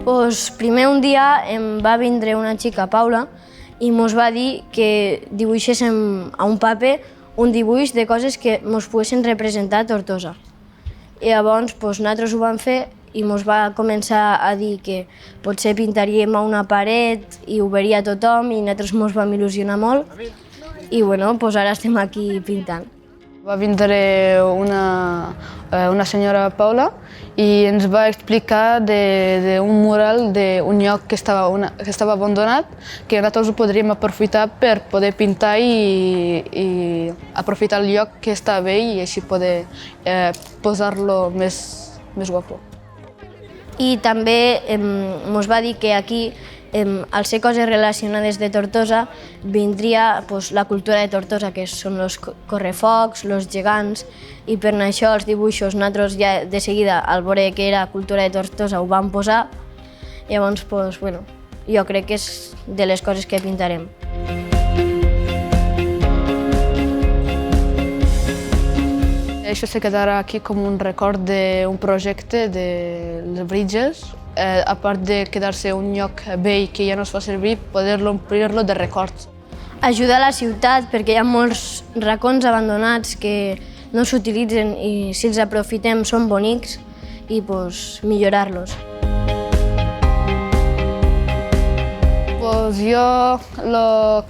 Pues primer un dia em va vindre una xica, Paula, i mos va dir que dibuixéssim a un paper un dibuix de coses que mos poguessin representar a Tortosa. I llavors nosaltres ho vam fer i mos va començar a dir que potser pintaríem a una paret i ho veuria tothom i nosaltres mos vam il·lusionar molt i ara estem aquí pintant. Va vindre una senyora Paula i ens va explicar d'un mural d'un lloc que estava abandonat, que nosaltres ho podríem aprofitar per poder pintar i aprofitar el lloc que està bé i així poder posar-lo més guapo. I també mos va dir que aquí, al ser coses relacionades de Tortosa, vindria la cultura de Tortosa, que són els correfocs, els gegants, i per això els dibuixos nosaltres ja de seguida, al veure que era cultura de Tortosa, ho vam posar. Llavors, jo crec que és de les coses que pintarem. Això se quedarà aquí com un record d'un projecte de les Bridges. A part de quedar-se un lloc vell que ja no es fa servir, poder-lo omplir-lo de records. Ajuda a la ciutat perquè hi ha molts racons abandonats que no s'utilitzen i si els aprofitem són bonics i millorar-los. Jo el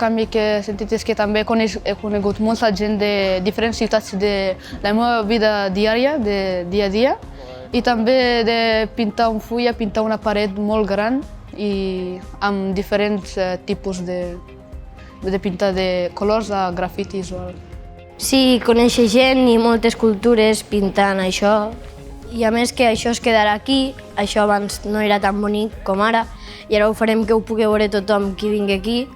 canvi que he sentit és que també he conegut molta gent de diferents ciutats de la meva vida diària, de dia a dia, i també de pintar un full a pintar una paret molt gran i amb diferents tipus de pintar de colors a grafitis. Sí, conèixer gent i moltes cultures pintant això. I a més que això es quedarà aquí, això abans no era tan bonic com ara, i ara ho farem que ho pugui veure tothom qui vingui aquí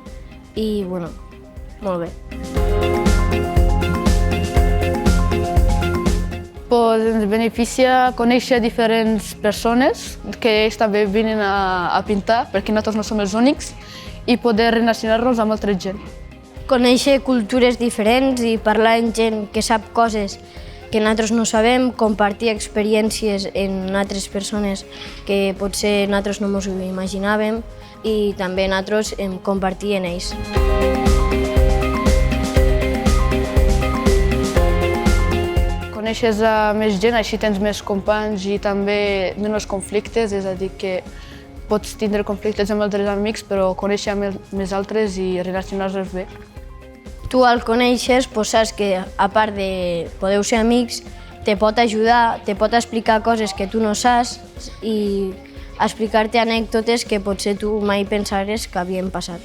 i, molt bé. Ens beneficia conèixer diferents persones que ells també venen a pintar, perquè nosaltres no som els únics, i poder relacionar-nos amb altra gent. Conèixer cultures diferents i parlar amb gent que sap coses que nosaltres no sabem, compartir experiències amb altres persones que potser nosaltres no ens ho imaginàvem i també nosaltres compartir amb ells. Coneixes més gent, així tens més companys i també menys conflictes, és a dir, que pots tindre conflictes amb altres amics, però conèixer més altres i relacionar-los bé. Tu el coneixes, saps que a part de poder ser amics, te pot ajudar, te pot explicar coses que tu no saps i explicar-te anècdotes que potser tu mai pensaries que havien passat.